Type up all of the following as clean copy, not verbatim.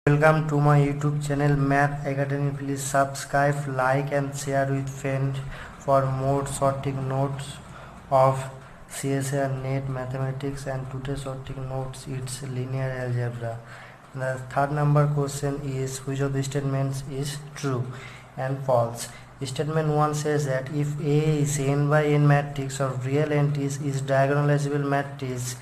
Welcome to my YouTube channel Math Academy. Please subscribe, like and share with friends for more sorting notes of CSA NET Mathematics, and today's sorting notes it's linear algebra. The third number question is which of the statements is true and false. Statement 1 says that if A is n by n matrix of real entities is diagonalizable matrix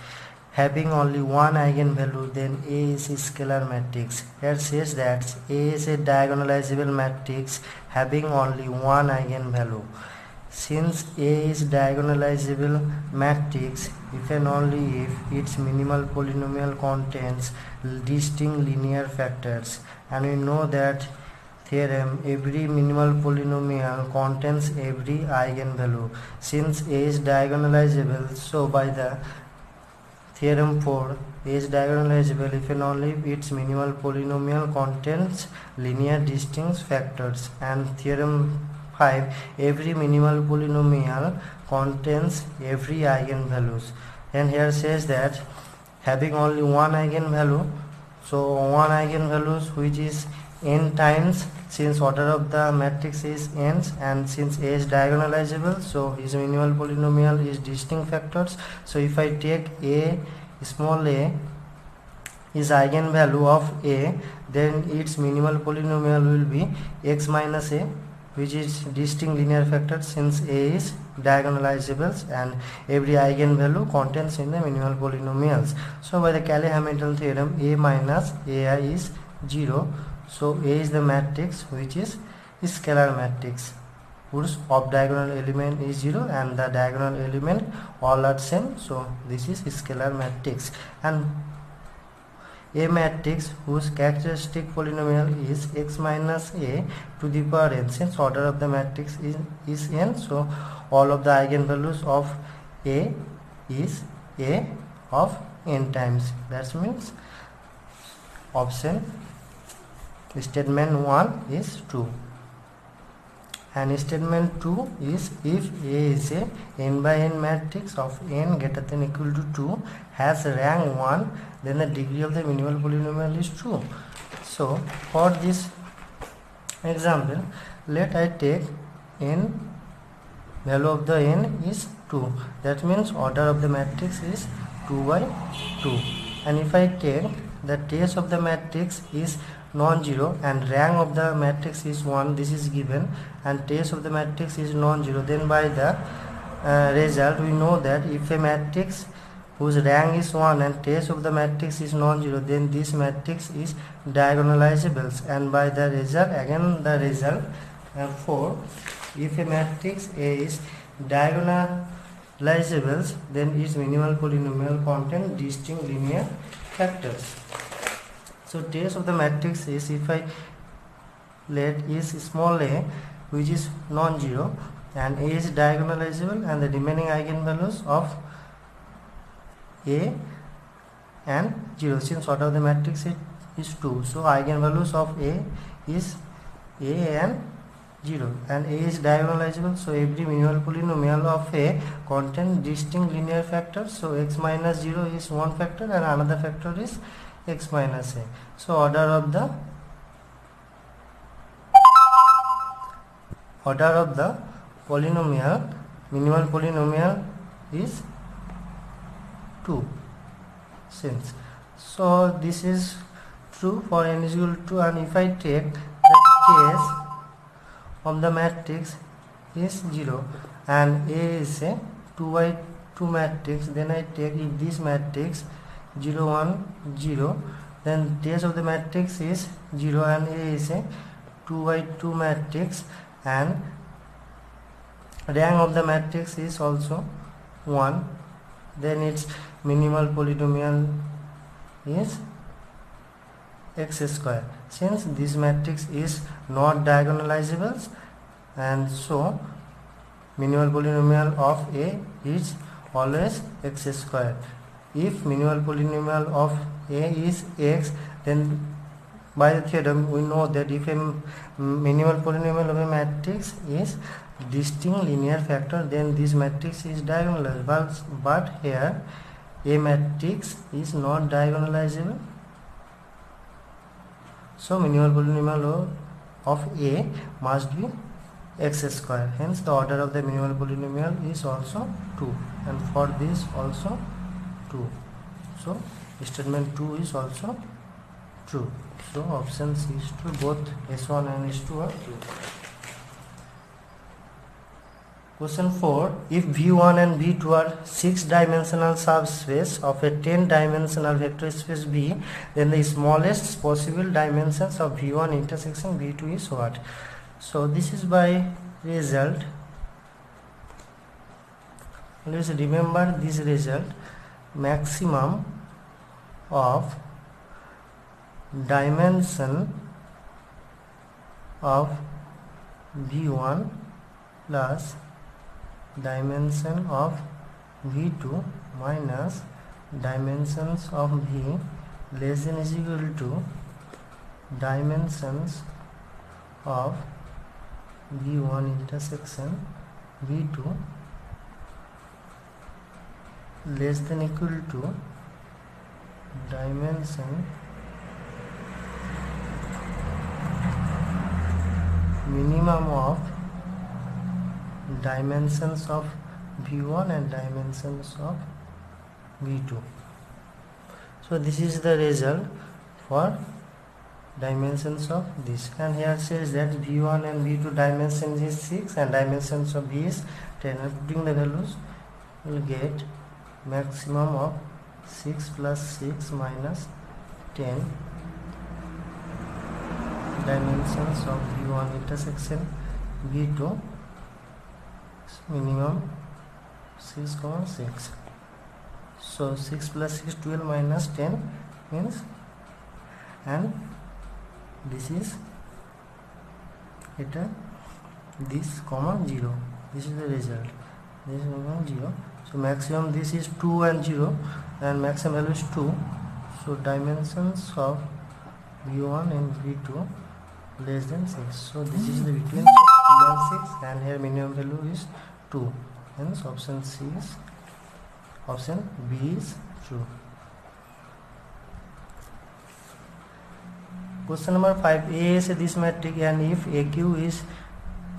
having only one eigenvalue, then A is a scalar matrix. Here says that A is a diagonalizable matrix having only one eigenvalue. Since A is diagonalizable matrix if and only if its minimal polynomial contains distinct linear factors, and we know that theorem every minimal polynomial contains every eigenvalue. Since A is diagonalizable, so by the Theorem 4, A is diagonalizable if and only if its minimal polynomial contains linear distinct factors. And Theorem 5, every minimal polynomial contains every eigenvalues. And here says that having only one eigenvalue, so one eigenvalues which is n times, since order of the matrix is n, and since A is diagonalizable, so his minimal polynomial is distinct factors. So if I take A small a is eigenvalue of A, then its minimal polynomial will be x minus a, which is distinct linear factor since A is diagonalizable and every eigenvalue contains in the minimal polynomials. So by the Cayley-Hamilton theorem, A minus AI is 0. So A is the matrix which is scalar matrix whose off diagonal element is 0 and the diagonal element all are same. So this is scalar matrix. And A matrix whose characteristic polynomial is x minus a to the power n, since order of the matrix is n, so all of the eigenvalues of A is A of n times. That means option statement 1 is true. And statement 2 is if A is a n by n matrix of n greater than or equal to 2 has rank 1, then the degree of the minimal polynomial is true. So for this example, let I take n, value of the n is 2. That means order of the matrix is 2 by 2. And if I take the trace of the matrix is non-zero and rank of the matrix is 1, this is given, and trace of the matrix is non-zero, then by the result we know that if a matrix whose rank is 1 and trace of the matrix is non-zero, then this matrix is diagonalizable. And by the result, again the result 4, if a matrix A is diagonalizable, then its minimal polynomial contain distinct linear factors. So trace of the matrix is, if I let is small a which is non-zero and A is diagonalizable, and the remaining eigenvalues of A and 0, since order of the matrix is 2, so eigenvalues of A is A and 0, and A is diagonalizable, so every minimal polynomial of A contains distinct linear factors. So x minus 0 is one factor and another factor is x minus a. So order of the polynomial, minimal polynomial is 2 since. So this is true for n is equal to 2. And if I take the case of the matrix is 0 and A is a 2 by 2 matrix, then I take if this matrix 0 1 0, then trace of the matrix is 0 and A is a 2 by 2 matrix and rank of the matrix is also 1, then its minimal polynomial is x square. Since this matrix is not diagonalizable, and so minimal polynomial of A is always x square. If minimal polynomial of A is x, then by the theorem we know that if a minimal polynomial of a matrix is distinct linear factor, then this matrix is diagonalizable. But here A matrix is not diagonalizable So minimal polynomial of A must be x square, hence the order of the minimal polynomial is also 2, and for this also 2. So statement 2 is also true. So option C is true, both S1 and S2 are true. Question 4. If V1 and V2 are 6-dimensional subspace of a 10-dimensional vector space V, then the smallest possible dimensions of V1 intersection V2 is what? So this is by result. Let's remember this result. Maximum of dimension of V1 plus dimension of V2 minus dimensions of V less than is equal to dimensions of V1 intersection V2 less than equal to dimension minimum of dimensions of V1 and dimensions of V2. So this is the result for dimensions of this, and here says that V1 and V2 dimensions is 6 and dimensions of V is 10, and putting the values we will get maximum of 6 plus 6 minus 10 dimensions of V1 intersection V2 minimum 6,6. So 6 plus 6 12 minus 10 means, and this is this comma 0. This is the result. This is 0. So maximum this is 2 and 0, and maximum value is 2. So dimensions of V1 and V2 less than 6. So this is the between 2 and 6, and here minimum value is 2. Hence option B is true. Question number 5. A is this matrix, and if AQ is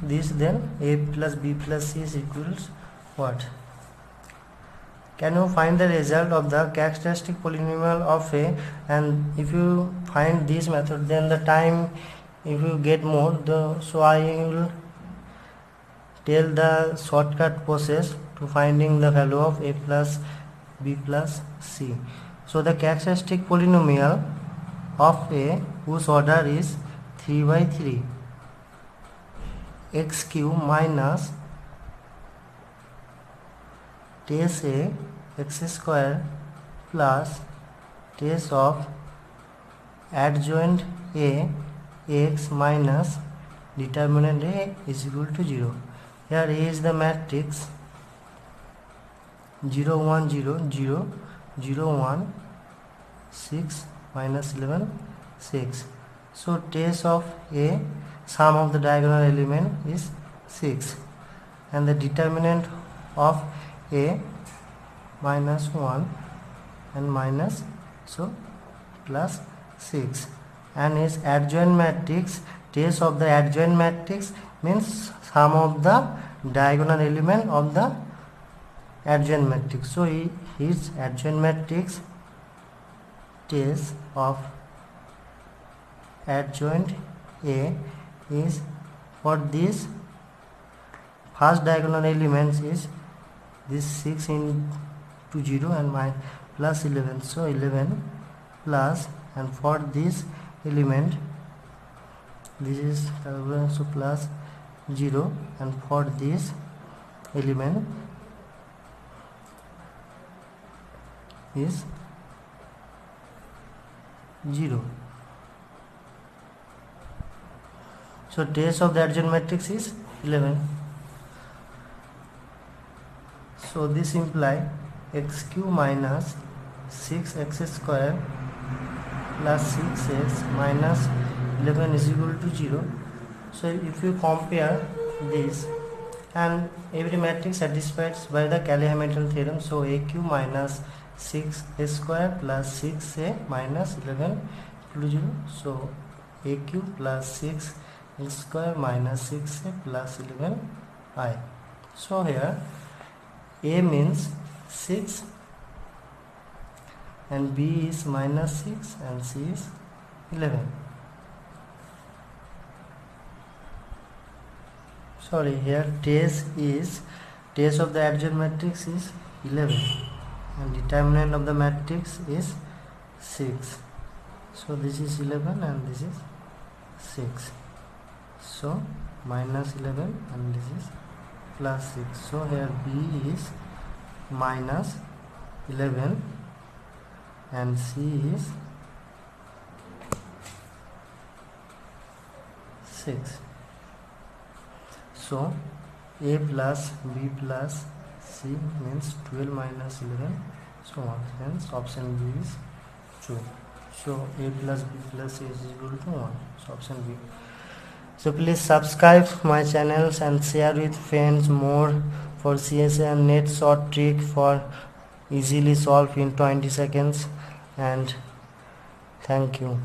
this, then A plus B plus C is equals what? Can you find the result of the characteristic polynomial of A? And if you find this method, then the time if you get more, so I will tell the shortcut process to finding the value of A plus B plus C. So the characteristic polynomial of A whose order is 3 by 3 x cube minus trace A x square plus trace of adjoint A x minus determinant A is equal to 0. Here A is the matrix 0 1 0 0 0 1 6 minus 11 6. So trace of A, sum of the diagonal element is 6, and the determinant of A minus 1 and minus, so plus 6, and is adjoint matrix. Trace of the adjoint matrix means sum of the diagonal element of the adjoint matrix. So his adjoint matrix trace of adjoint A is, for this first diagonal elements is this 6 into 0 and my plus 11, so 11 plus, and for this element this is so plus 0, and for this element is 0. So trace of the adjoint matrix is 11. So this imply x cube minus 6x square plus 6x minus 11 is equal to 0. So if you compare this, and every matrix satisfied by the Cayley-Hamilton theorem, so a cube minus 6a square plus 6a minus 11 equal to 0. So a cube plus 6 x square minus 6a plus 11i. So here a means 6 and b is minus 6 and c is 11. Sorry, here trace of the adjoint matrix is 11 and determinant of the matrix is 6. So this is 11 and this is 6. So minus 11 and this is plus 6. So here b is minus 11 and c is 6. So a plus b plus c means 12 minus 11, so hence option B is true. So a plus b plus c is equal to 1, so option B. So please subscribe my channels and share with friends more for CSA and NET short trick for easily solve in 20 seconds, and thank you.